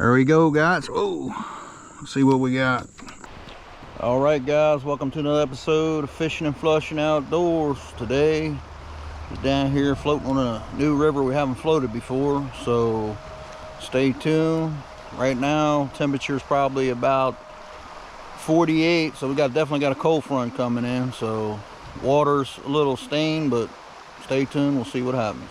There we go, guys. Oh, let's see what we got. All right, guys, welcome to another episode of Fishing and Flushing Outdoors. Today is down here floating on a new river we haven't floated before, so stay tuned. Right now, temperature is probably about 48, so we definitely got a cold front coming in, so water's a little stained, but stay tuned. We'll see what happens.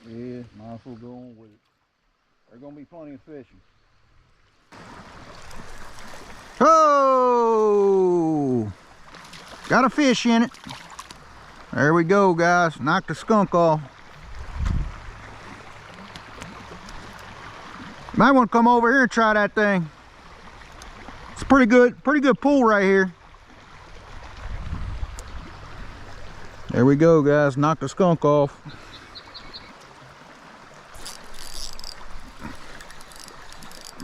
Yeah, might as well go on with it. There's gonna be plenty of fishing. Oh, got a fish in it. There we go, guys. Knocked the skunk off. Might want to come over here and try that thing. It's pretty good pull right here. There we go, guys. Knocked the skunk off.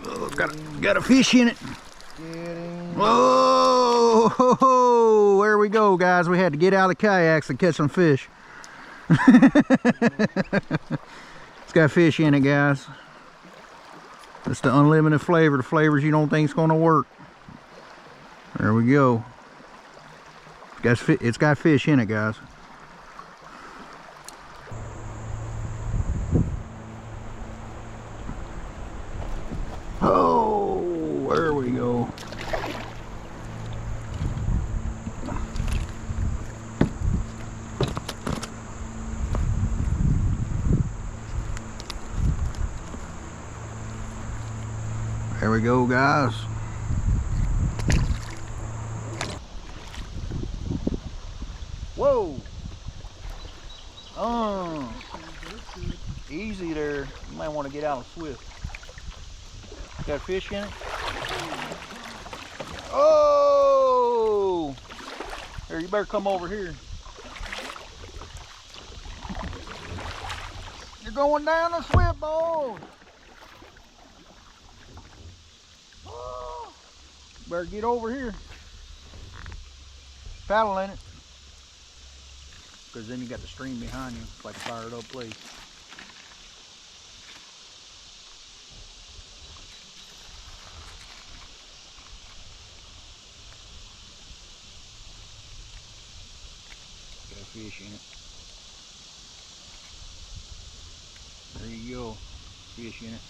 Oh, got a fish in it. Whoa! There we go, guys. We had to get out of the kayaks and catch some fish. It's got fish in it, guys. It's the unlimited flavor, the flavors you don't think is going to work. There we go. It's got fish in it, guys. Oh, there we go. There we go, guys. Whoa. Easy there. You might want to get out swift. Got fish in it? Oh! Here, you better come over here. You're going down the swift, boy. Better get over here. Paddle in it. Because then you got the stream behind you. It's like a fired up place. Got a fish in it. There you go. Fish in it.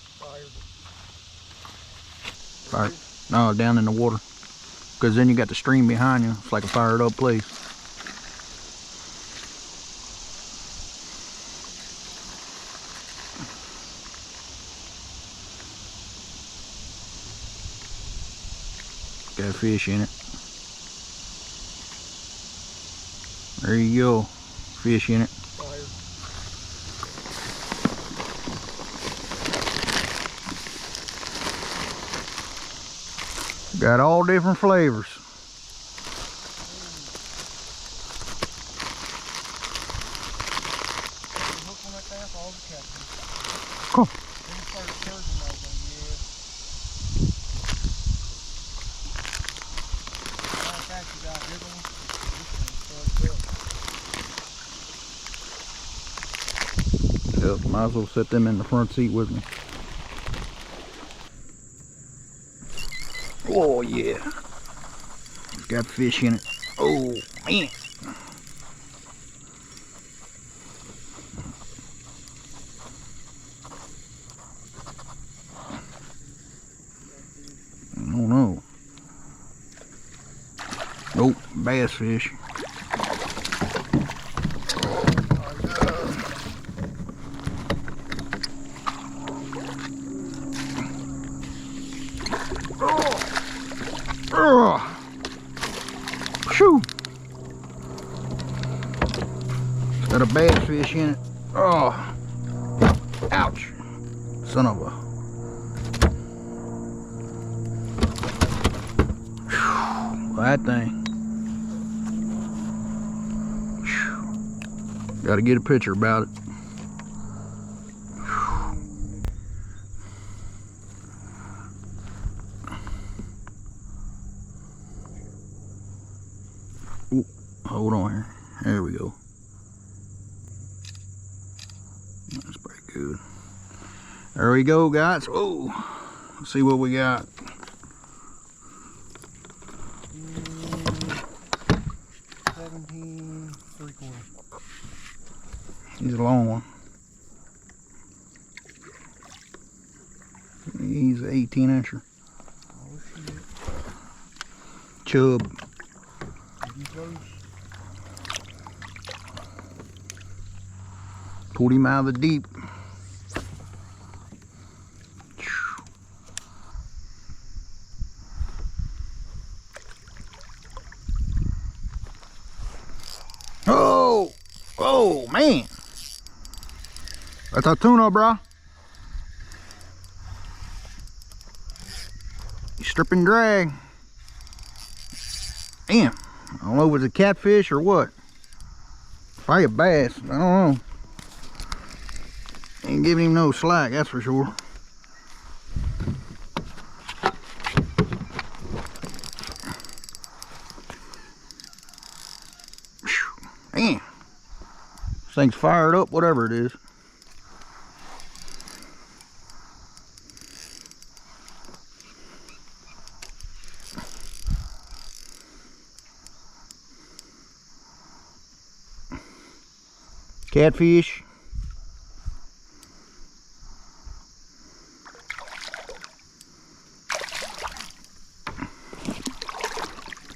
Fired. No, down in the water. Because then you got the stream behind you. It's like a fired up place. Got a fish in it. There you go. Fish in it. Got all different flavors. Cool. Yep, might as well set them in the front seat with me. Oh yeah, it's got fish in it. Oh man. Oh no. Nope, bass fish. Shoo! Got a bass fish in it. Oh, ouch! Son of a. Whew. That thing. Got to get a picture about it. Ooh, hold on here. There we go. There we go, guys. Oh, let's see what we got. 17 3/4. He's a long one. He's an 18-incher. Oh shit. Chub. Getting close. Pulled him out of the deep. Oh, oh man. That's a tuna, bro. Strip and drag. Damn. I don't know if it was a catfish or what. Probably a bass. I don't know. Ain't giving him no slack, that's for sure. Damn. This thing's fired up, whatever it is. Catfish.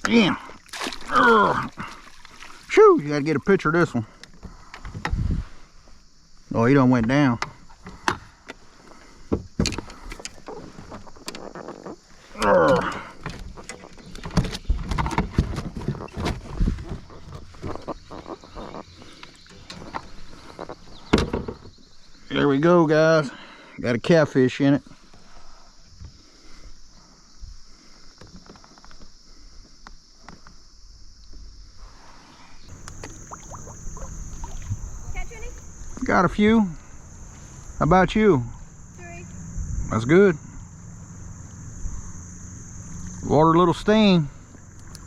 Damn. Shoo, you gotta get a picture of this one. Oh, he done went down. There we go, guys. Got a catfish in it. Catch any? Got a few. How about you? 3. That's good. Water a little stain.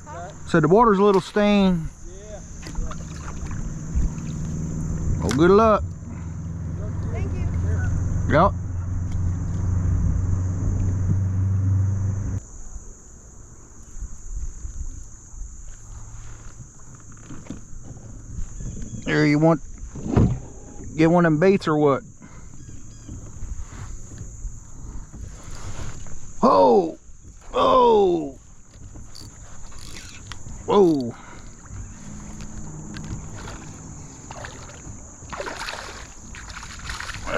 Huh? Said the water's a little stain. Yeah. Oh, good luck. Thank you. Yep. There, you want get one of them baits or what? Oh, oh, whoa.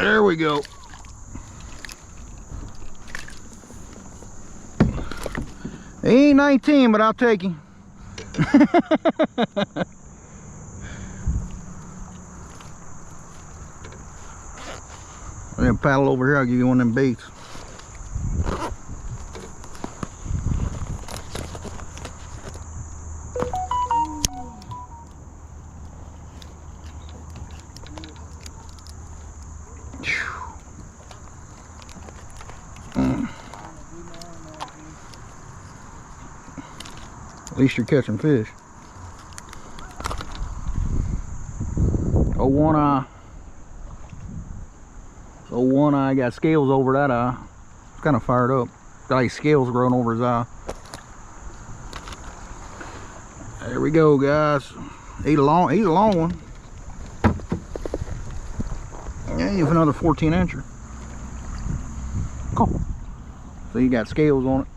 There we go. He ain't 19, but I'll take him. I'm gonna paddle over here, I'll give you one of them baits. At least you're catching fish. Oh, one eye. So one eye got scales over that eye. It's kind of fired up. Got like scales growing over his eye. There we go, guys. He's a long one. Yeah, you have another 14-incher. Cool. So you got scales on it.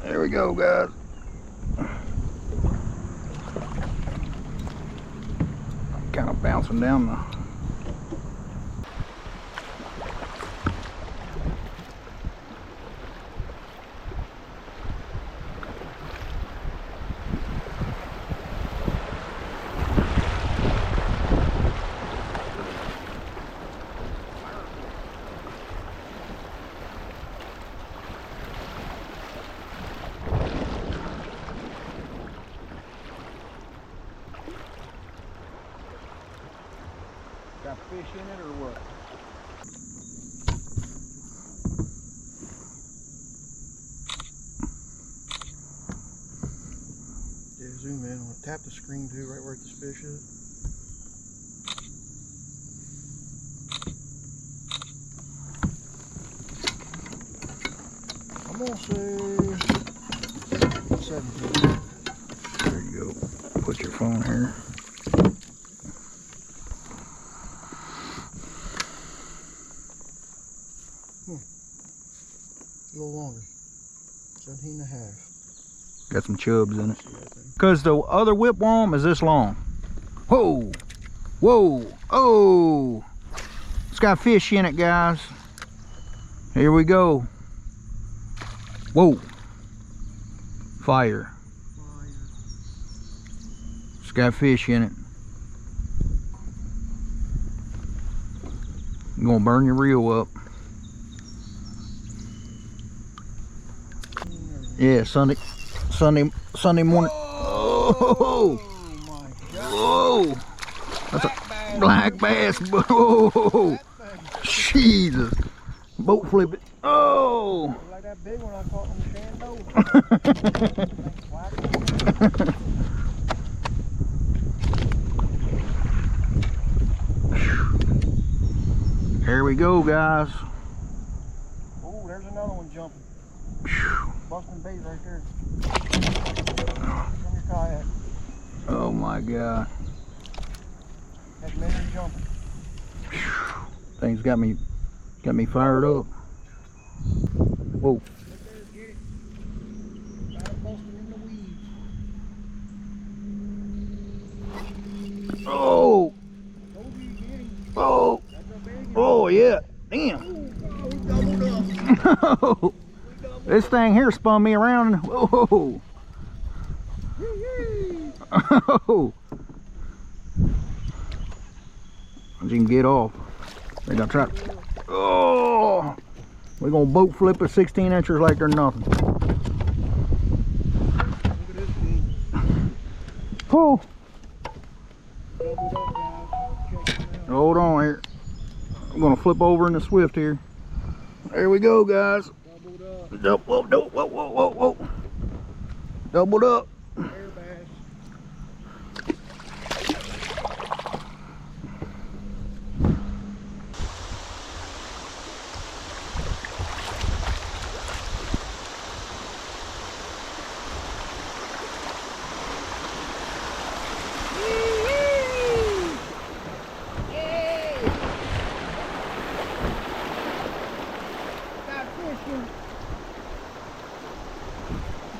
There we go, guys. Kind of bouncing down the got fish in it or what? Yeah, zoom in. I'm gonna tap the screen too, right where this fish is. gonna say 17. There you go. Put your phone here. A little longer. 17 and a half. Got some chubs in it. Because the other whipworm is this long. Whoa! Whoa! Oh! It's got fish in it, guys. Here we go. Whoa! Fire. It's got fish in it. I'm gonna burn your reel up. Yeah, Sunday morning. Oh, My God. whoa! That's a black bass. Whoa! Jesus! Boat flip it. Oh! Like that big one I caught on the Shenandoah. Here we go, guys. Oh, there's another one jumping. Busting bait right there. From your kayak. Oh my God. That's Mary jumping. Things got me fired up. Whoa. Right there, get it. Got it busting in the weeds. Oh! Told you to get him. Oh! That's a big one. Oh yeah! Damn! Oh, we doubled up. This thing here spun me around. Whoa! Oh! You can get off. They gonna try. Oh! We're gonna boat flip a 16 inchers like they're nothing. Look at this thing. Oh! Doubled up, guys. Check it out. Hold on here. I'm gonna flip over in the Swift here. There we go, guys. Doubled up. Whoa, whoa, whoa, whoa, whoa, whoa. Doubled up. Air bass.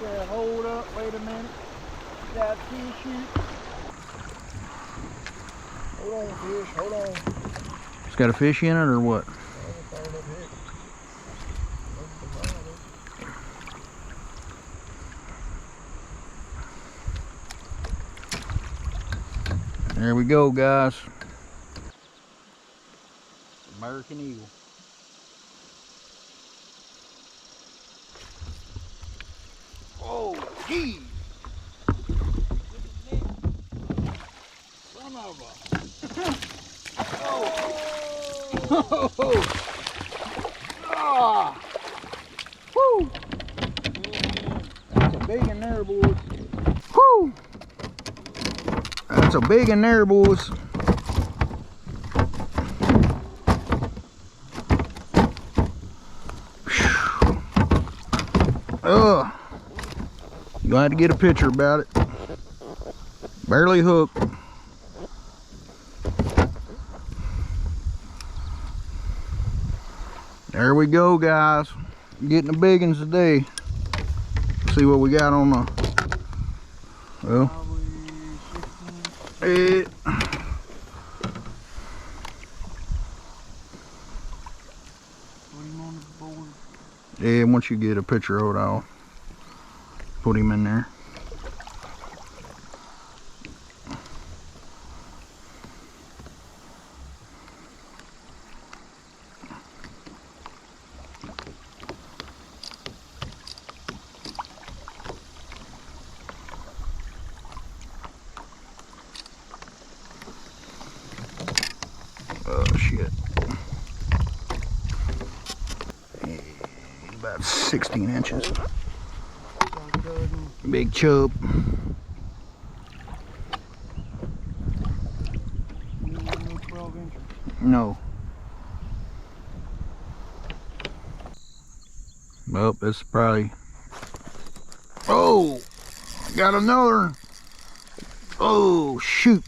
Yeah, hold up, wait a minute. Got fish here. Hold on, fish, hold on. It's got a fish in it or what? There we go, guys. American Eagle. Oh, geez. Son of a. Oh. Oh. Ah. Woo. That's a big one there, boys. Woo. That's a big one there, boys. You're gonna have to get a picture about it. Barely hooked. There we go, guys. Getting the big ones today. See what we got on the. Well, it. Put him on the board. Yeah, once you get a picture of it, I'll put him in there. Oh shit. About 16 inches. Big chub. No. Well, it's probably... Oh! Got another! Oh, shoot!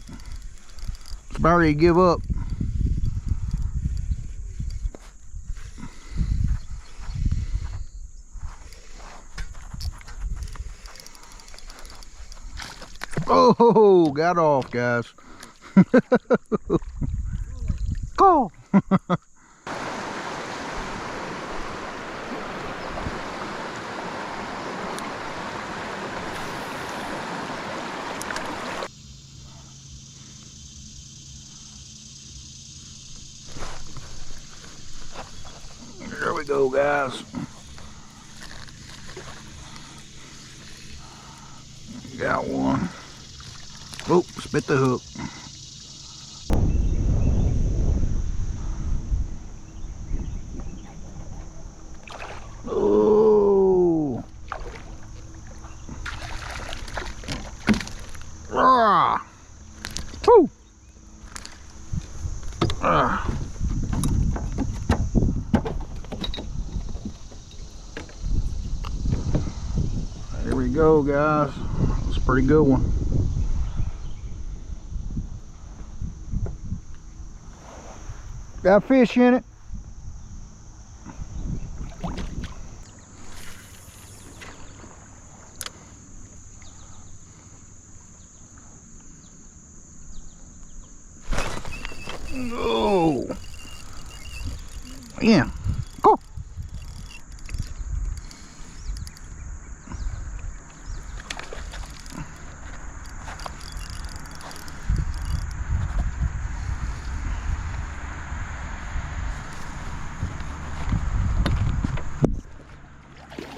It's about ready to give up. Oh, got off, guys. Go! There we go, guys. Got one. Oh, spit the hook. Oh. Ah. Woo. Ah. There we go, guys. It's a pretty good one. Got fish in it. Oh, yeah. Go.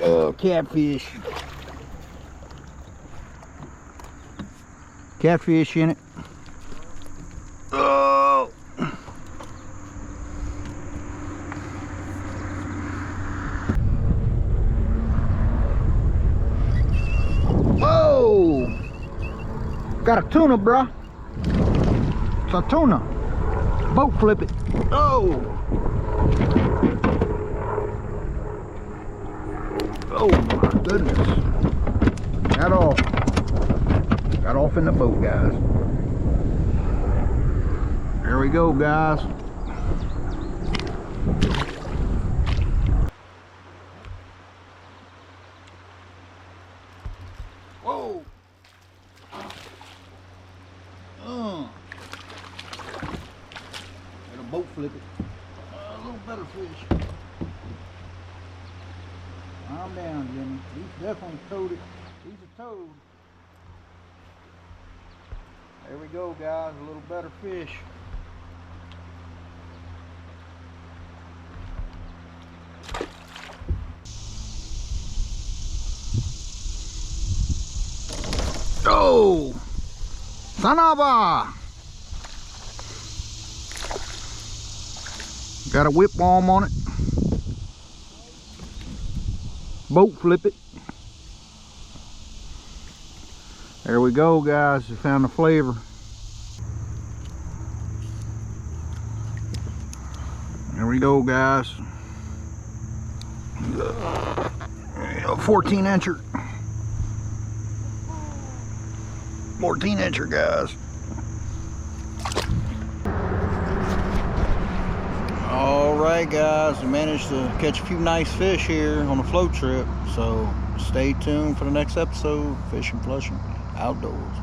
Oh, catfish. Catfish in it. Oh. Whoa. Got a tuna, bruh. It's a tuna. Boat flip it. Oh. Oh my goodness. Got off. Got off in the boat, guys. There we go, guys. Whoa. Got a boat flip it. A little better fish. Calm down, Jimmy. He's definitely toed it. He's a toad. There we go, guys. A little better fish. Oh! Sanaba! Got a whip worm on it. Boat flip it. There we go, guys. We found the flavor. There we go, guys. A 14 incher. 14 incher, guys. All right, guys, we managed to catch a few nice fish here on the float trip, so stay tuned for the next episode. Fishing Flushing Outdoors.